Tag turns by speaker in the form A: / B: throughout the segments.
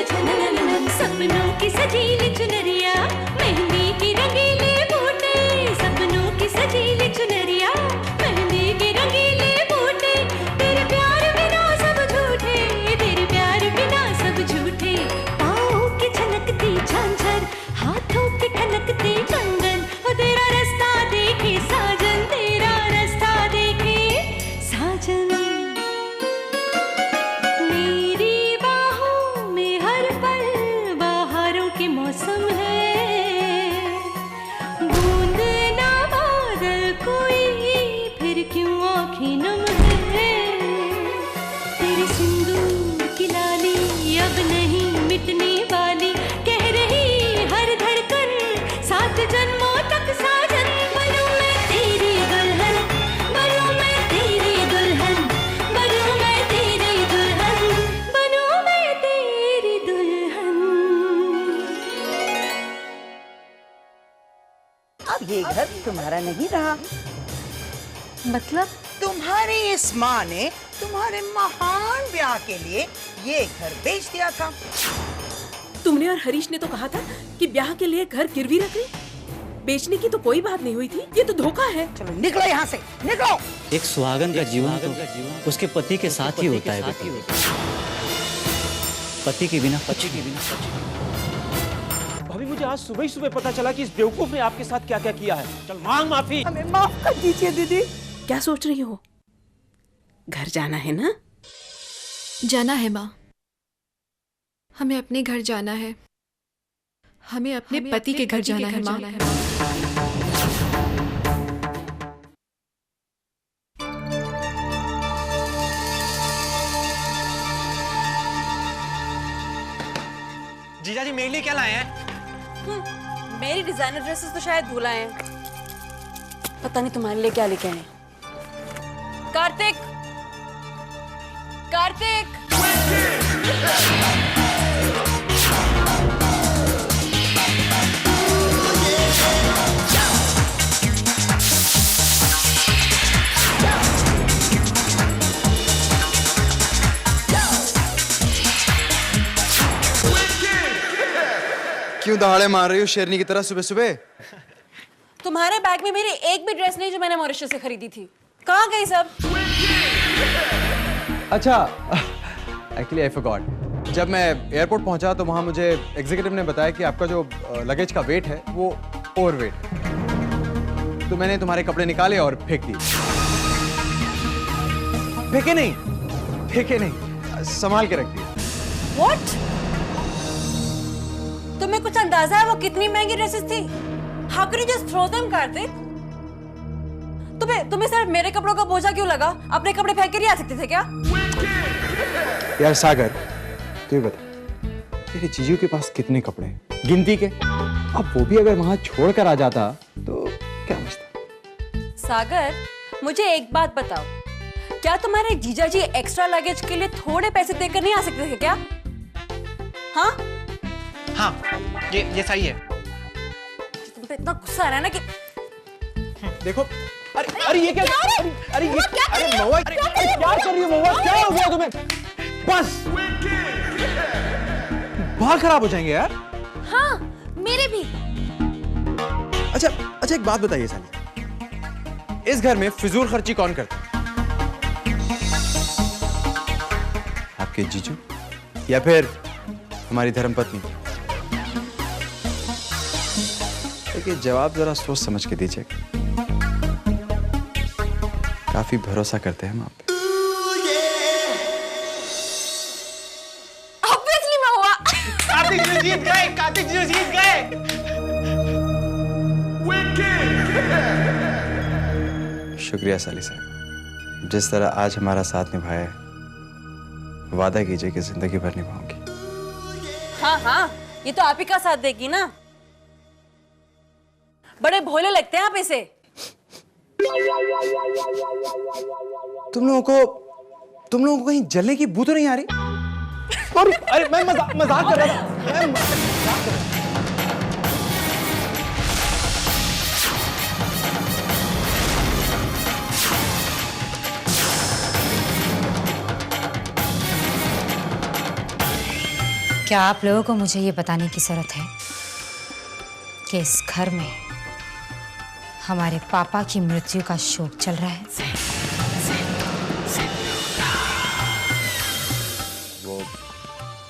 A: झननननन, सपनों की सजीली चुनरिया, मेहंदी की रंगीले बूटे, सपनों की सजीली चुनरिया, मेहंदी की रंगीले बूटे, तेरे प्यार बिना सब झूठे, तेरे प्यार बिना सब झूठे, पाँव की छनकती झांझर, हाथों की ठनकती कंगन, वो तेरा रास्ता देखे साजन, तेरा रास्ता देखे साजन। मेरी बाहों में हर पल बहारों के मौसम है, बूंद ना बादल कोई फिर क्यों आँखें नम है, तेरे सिंदूर की लाली अब नहीं मिटने वाली, कह रही हर धड़कन सात जन्मों तक साजन, बनूं मैं तेरी दुल्हन, बनूं मैं तेरी दुल्हन, बनूं मैं तेरी दुल्हन, बनूं मैं तेरी दुल्हन।
B: अब ये घर तुम्हारा नहीं रहा।
C: मतलब?
B: तुम्हारी इस माँ ने तुम्हारे महान ब्याह के लिए ये घर बेच दिया था।
D: तुमने और हरीश ने तो कहा था कि ब्याह के लिए घर गिरवी रख रही, बेचने की तो कोई बात नहीं हुई थी, ये तो धोखा है।
B: चलो निकलो यहाँ से, निकलो।
E: एक सुहागन का जीवन तो उसके पति के साथ ही होता है बेटी। पति के बिना पति के बिना
F: भाभी, मुझे आज सुबह ही सुबह पता चला कि इस बेवकूफ ने आपके साथ क्या क्या किया है। चल मांग माफी।
B: हमें माफ कर दीजिए दीदी।
D: क्या सोच रही हो? घर जाना है ना?
C: जाना है माँ, हमें अपने घर जाना है, हमें अपने पति के घर जाना है माँ।
F: जीजा जी मेरे लिए क्या लाए हैं?
G: मेरी डिजाइनर ड्रेसेस तो शायद भूल आए हैं, पता नहीं तुम्हारे लिए क्या लेके आए हैं। कार्तिक, कार्तिक,
H: क्यों दहाड़े मार रही हो शेरनी की तरह सुबह सुबह?
G: तुम्हारे बैग में मेरी एक भी ड्रेस नहीं जो मैंने मॉरिशस से खरीदी थी, कहाँ गई सब?
H: अच्छा, एक्चुअली आई फॉरगॉट। जब मैं एयरपोर्ट पहुंचा तो वहां मुझे एग्जीक्यूटिव ने बताया कि आपका जो लगेज का वेट है वो ओवरवेट है, तो मैंने तुम्हारे कपड़े निकाले और फेंक दिए। फेंके नहीं, संभाल के रख दिए।
G: What? तुम्हें कुछ अंदाजा है वो कितनी महंगी ड्रेसेस थी? How could you just throw them, Kartik? तुम्हें सिर्फ मेरे कपड़ों का बोझा क्यों लगा? अपने कपड़े फेंक के नहीं आ सकते थे क्या?
H: यार सागर, तू बता, तेरे जीजू के पास कितने कपड़े हैं? गिनती के? अब वो भी अगर वहां छोड़कर आ जाता तो क्या बचता?
G: सागर, मुझे एक बात बताओ, क्या तुम्हारे जीजा जी एक्स्ट्रा लगेज के लिए थोड़े पैसे देकर नहीं आ सकते थे क्या? हाँ?
F: हाँ, ये सही है।
G: तुम पे इतना गुस्सा आ रहा है ना कि
H: देखो, अरे ये क्या? अरे ये अरे महुआ, क्या कर रही हो महुआ? क्या हो गया तुम्हें? बस बाल खराब हो जाएंगे यार।
G: हाँ, मेरे भी।
H: अच्छा एक बात बताइए साली, इस घर में फिजूल खर्ची कौन करता है? आपके जीजू या फिर हमारी धर्मपत्नी? देखिए, जवाब जरा सोच समझ के दीजिए, काफी भरोसा करते हैं हम आप पे।
G: Obviously मैं हुआ।
F: कार्तिक जी जीत गए, कार्तिक जी जीत गए।
H: शुक्रिया साली साहब, जिस तरह आज हमारा साथ निभाया है, वादा कीजिए कि जिंदगी भर निभाऊंगी।
G: हाँ, ये तो आप ही का साथ देगी ना। बड़े भोले लगते हैं आप इसे।
H: तुम लोगों को कहीं जलने की बू तो नहीं आ रही? अरे मैं मजाक कर रहा था।
I: क्या आप लोगों को मुझे ये बताने की जरूरत है कि इस घर में हमारे पापा की मृत्यु का शोक चल रहा है?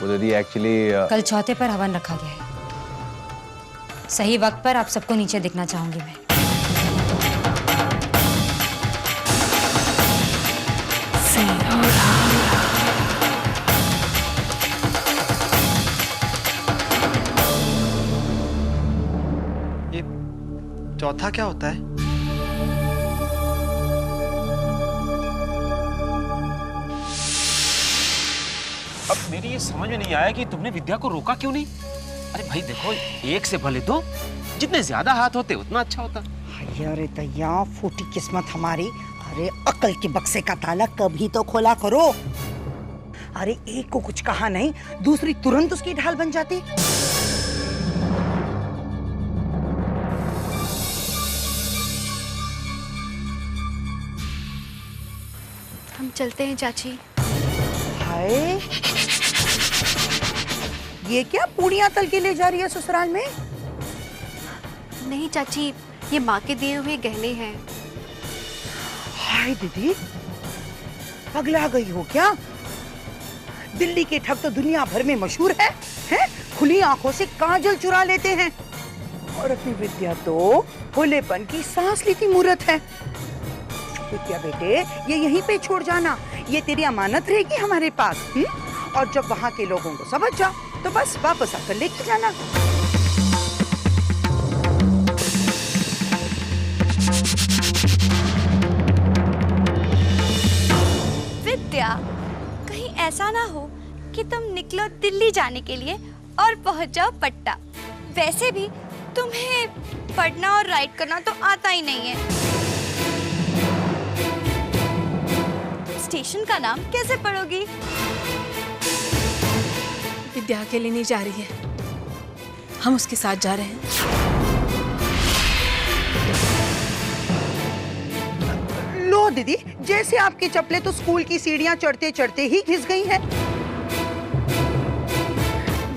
H: वो दीदी एक्चुअली
I: कल चौथे पर हवन रखा गया है। सही वक्त पर आप सबको नीचे दिखना चाहूंगी मैं।
J: ये चौथा क्या होता है?
F: अब मेरी ये समझ में नहीं आया कि तुमने विद्या को रोका क्यों नहीं। अरे भाई देखो, एक से भले दो, जितने ज्यादा हाथ होते उतना अच्छा होता।
B: अरे दैया, फूटी किस्मत हमारी। अरे अकल के बक्से का ताला कभी तो खोला करो। अरे एक को कुछ कहा नहीं, दूसरी तुरंत उसकी ढाल बन जाती।
C: हम चलते हैं चाची।
B: हाय, ये क्या पूड़ियां तल के ले जा रही है ससुराल में?
C: नहीं चाची, ये माँ के दिए हुए गहने हैं।
B: हाय दीदी, पगला गई हो क्या? दिल्ली के ठग तो दुनिया भर में मशहूर है? खुली आंखों से काजल चुरा लेते हैं। और अपनी विद्या तो भोलेपन की सांस लेती मूर्त है। विद्या बेटे, ये यहीं पे छोड़ जाना, ये तेरी अमानत रहेगी हमारे पास। और जब वहाँ के लोगों को समझ जा तो बस वापस आकर लेके जाना।
A: विद्या, कहीं ऐसा ना हो कि तुम निकलो दिल्ली जाने के लिए और पहुंच जाओ पट्टा। वैसे भी तुम्हें पढ़ना और राइट करना तो आता ही नहीं है। स्टेशन का नाम कैसे पढ़ोगी?
D: विद्या अकेली नहीं जा रही है, हम उसके साथ जा रहे हैं।
B: लो दीदी, जैसे आपकी चप्पलें तो स्कूल की सीढ़ियां चढ़ते चढ़ते ही घिस गई हैं।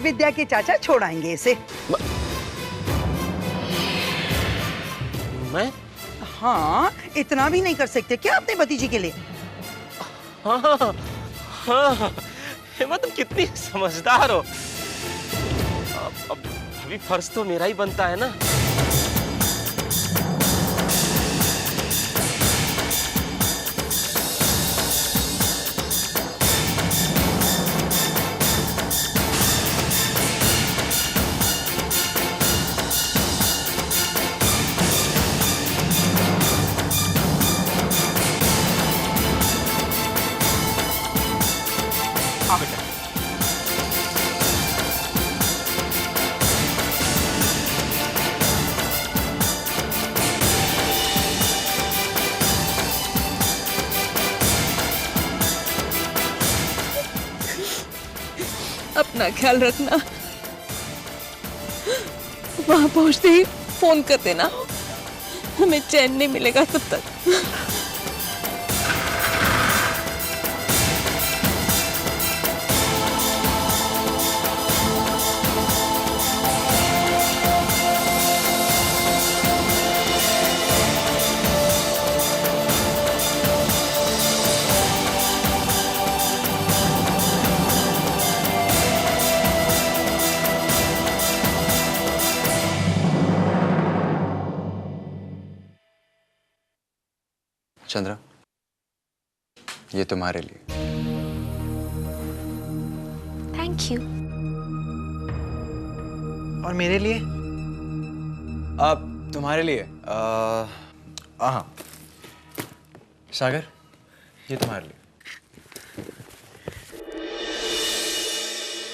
B: विद्या के चाचा छोड़ाएंगे इसे।
F: मैं?
B: हाँ, इतना भी नहीं कर सकते क्या अपने भतीजी के लिए?
F: हाँ, हाँ, हेमा तुम कितनी समझदार हो। अब अभी फर्ज तो मेरा ही बनता है ना। हाँ बेटा।
D: अपना ख्याल रखना, वहां पहुंचते ही फोन कर देना, हमें चैन नहीं मिलेगा तब तक।
H: चंद्रा, ये तुम्हारे लिए।
C: Thank you.
J: और मेरे लिए?
H: अब तुम्हारे लिए हाँ, सागर, ये तुम्हारे लिए।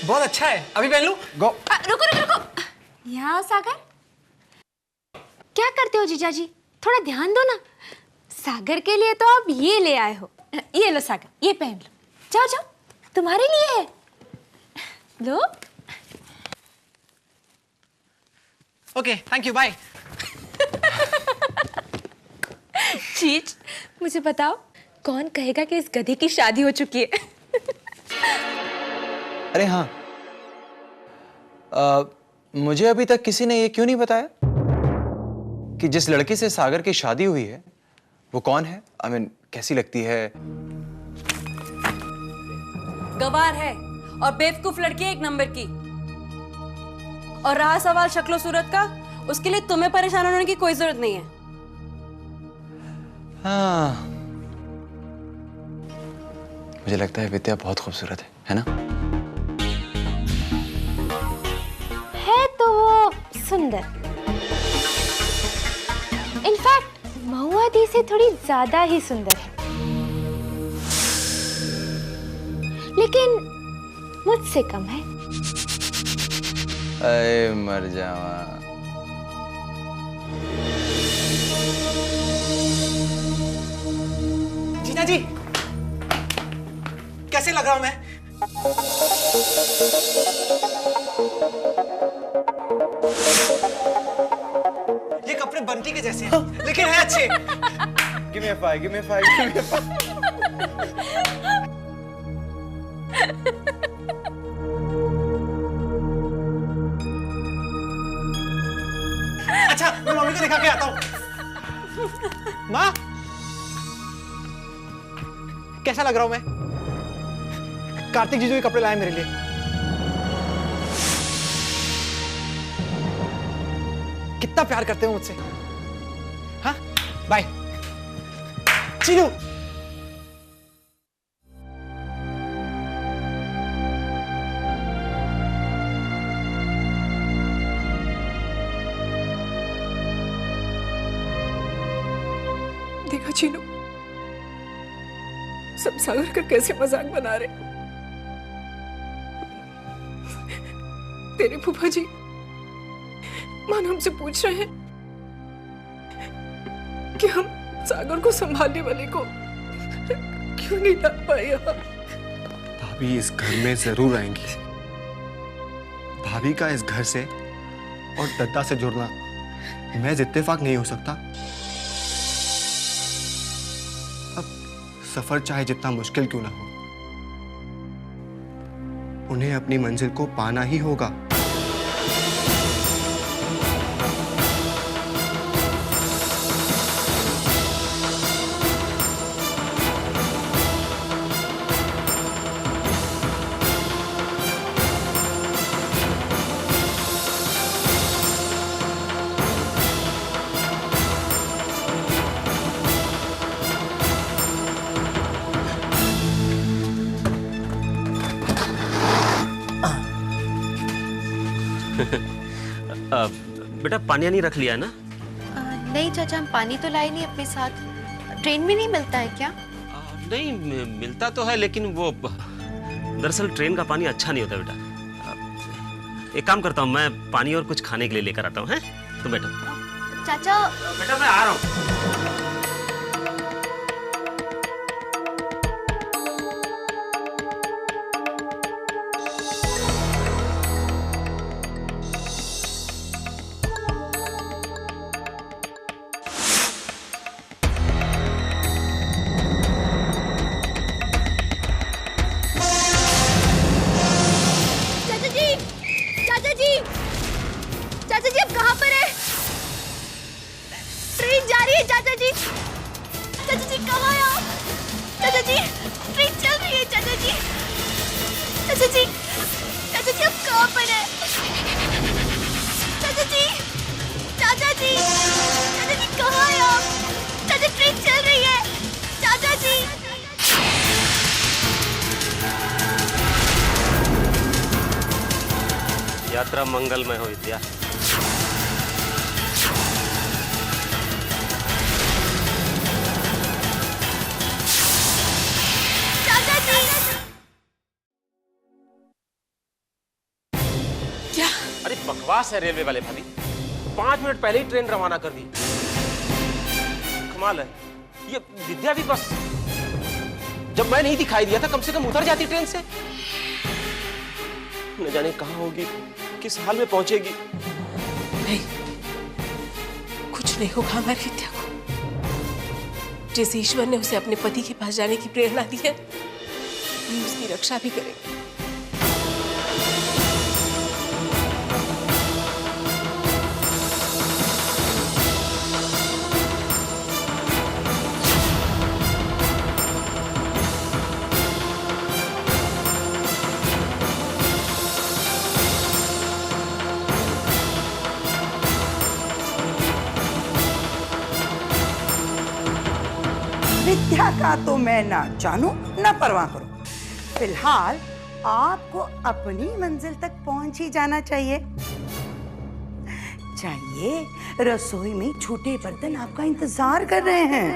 J: बहुत अच्छा है, अभी पहन लूं?
H: गो।
A: रुको रुको रुको, यहाँ सागर, क्या करते हो जीजाजी? थोड़ा ध्यान दो ना। सागर के लिए तो आप ये ले आए हो। ये लो सागर, ये पहन लो। जाओ जाओ, तुम्हारे लिए है, लो।
J: Okay, thank you, bye.
A: चीज, मुझे बताओ, कौन कहेगा कि इस गधे की शादी हो चुकी है?
H: अरे हाँ, मुझे अभी तक किसी ने ये क्यों नहीं बताया कि जिस लड़की से सागर की शादी हुई है वो कौन है? I mean, कैसी लगती है?
G: गवार है और बेवकूफ लड़की है, एक नंबर की। और रहा सवाल शक्लो सूरत का, उसके लिए तुम्हें परेशान होने की कोई जरूरत नहीं है।
H: हाँ, मुझे लगता है विद्या बहुत खूबसूरत है ना?
K: है तो वो सुंदर। इनफैक्ट महुआ दी से थोड़ी ज्यादा ही सुंदर है, लेकिन मुझसे कम है।
H: अरे मर जावा।
J: जीजा जी, कैसे लग रहा हूं मैं? ये कपड़े बंटी के जैसे हैं, लेकिन है अच्छे।
H: Give me a five, give me a five, give me a five.
J: अच्छा, मैं मम्मी को दिखा के आता हूँ। माँ, कैसा लग रहा हूं मैं? कार्तिक जीजू के कपड़े लाए मेरे लिए। कितना प्यार करते हो मुझसे? हाँ, बाय। चीनू।
D: देखा चीनू, सब सागर का कैसे मजाक बना रहे। तेरे फूफा जी मान हमसे पूछ रहे हैं कि हम सागर को संभालने वाले को क्यों नहीं ला पाए यहाँ।
L: भाभी इस घर में जरूर आएंगी। भाभी का इस घर से और दत्ता से जुड़ना मैं इत्तेफाक नहीं हो सकता। अब सफर चाहे जितना मुश्किल क्यों ना हो, उन्हें अपनी मंजिल को पाना ही होगा।
F: बेटा पानी नहीं रख लिया ना?
M: नहीं चाचा, हम पानी तो लाए नहीं अपने साथ। ट्रेन में नहीं मिलता है क्या?
F: नहीं मिलता तो है, लेकिन वो दरअसल ट्रेन का पानी अच्छा नहीं होता बेटा। एक काम करता हूँ, मैं पानी और कुछ खाने के लिए लेकर आता हूँ। हैं? तो बैठो।
M: चाचा
F: बेटा मैं आ रहा हूँ।
K: चाचा जी, आप कहाँ पर है? ट्रेन जा रही है चाचा जी। चाचा जी कहाँ है आप? चाचा जी, ट्रेन चल रही है चाचा जी। चाचा जी, चाचा जी आप कहाँ पर है? चाचा जी, चाचा जी, चाचा जी कहाँ है आप? चाचा ट्रेन चल रही है चाचा जी।
F: यात्रा मंगलमय हो विद्या।
D: क्या?
F: अरे बकवास है रेलवे वाले भाभी, 5 मिनट पहले ही ट्रेन रवाना कर दी। कमाल है। ये विद्या भी बस, जब मैं नहीं दिखाई दिया था कम से कम उतर जाती ट्रेन से। न जाने कहाँ होगी, किस हाल में पहुंचेगी।
D: नहीं, कुछ नहीं होगा हमारी विद्या को। जिस ईश्वर ने उसे अपने पति के पास जाने की प्रेरणा दी है, वही उसकी रक्षा भी करेगा।
B: पूजा का तो मैं ना जानू ना परवाह करूं। फिलहाल आपको अपनी मंजिल तक पहुंच ही जाना चाहिए। चाहिए, रसोई में छोटे बर्तन आपका इंतजार कर रहे हैं।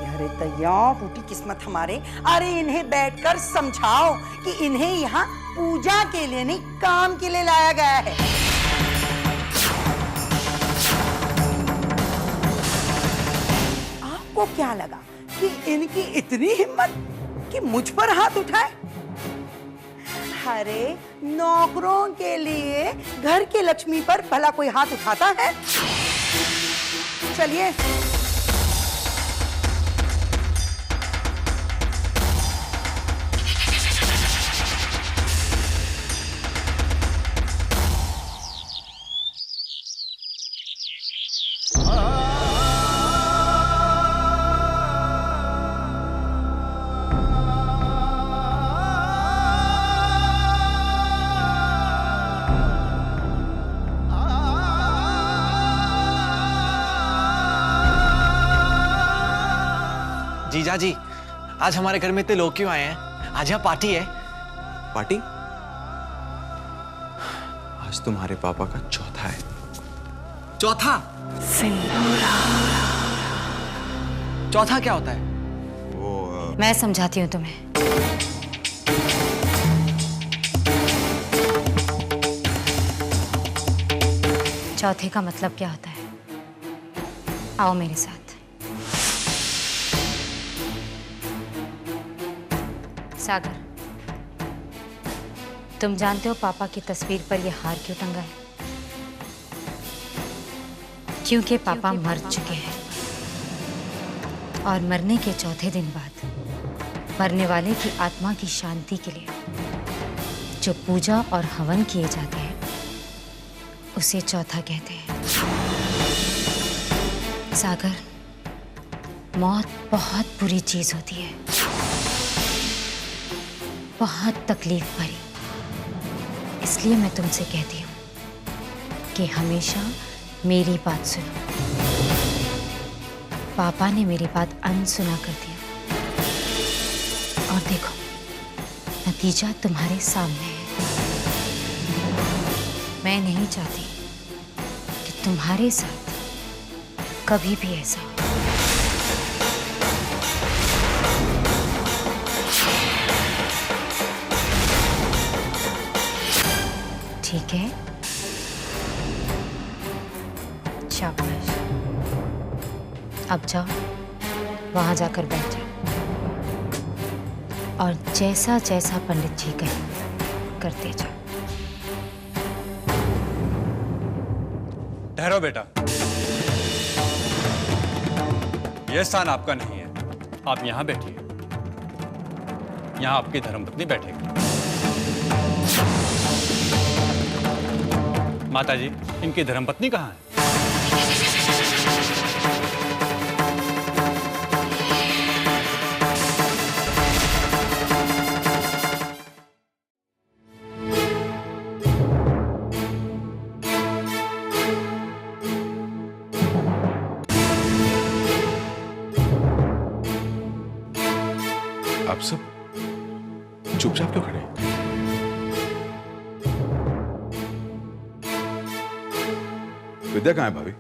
B: अरे तैयार फूटी किस्मत हमारे। अरे इन्हें बैठकर समझाओ कि इन्हें यहाँ पूजा के लिए नहीं, काम के लिए लाया गया है। आपको क्या लगा कि इनकी इतनी हिम्मत कि मुझ पर हाथ उठाए? अरे नौकरों के लिए घर की लक्ष्मी पर भला कोई हाथ उठाता है? चलिए
J: जीजा जी, आज हमारे घर में इतने लोग क्यों आए हैं? आज यहाँ पार्टी है।
L: पार्टी? आज तुम्हारे पापा का चौथा है।
J: चौथा? चौथा क्या होता है?
L: वो
I: मैं समझाती हूँ तुम्हें। चौथे का मतलब क्या होता है? आओ मेरे साथ। सागर, तुम जानते हो पापा की तस्वीर पर यह हार क्यों टंगा है? क्योंकि पापा मर चुके हैं और मरने के चौथे दिन बाद मरने वाले की आत्मा की शांति के लिए जो पूजा और हवन किए जाते हैं उसे चौथा कहते हैं। सागर, मौत बहुत बुरी चीज होती है, बहुत तकलीफ भरी। इसलिए मैं तुमसे कहती हूँ कि हमेशा मेरी बात सुनो। पापा ने मेरी बात अनसुना कर दिया और देखो, नतीजा तुम्हारे सामने है। मैं नहीं चाहती कि तुम्हारे साथ कभी भी ऐसा हो। ठीक है? शाबाश। अब जाओ, वहां जाकर बैठ जाओ और जैसा जैसा पंडित जी कहें करते जाओ।
N: ठहरो बेटा, यह स्थान आपका नहीं है। आप यहां बैठिए। यहां आपकी धर्मपत्नी बैठेगी। माताजी, इनकी धर्मपत्नी कहाँ है?
O: आप सब चुपचाप क्यों खड़े? विद्या कहाँ है भाभी?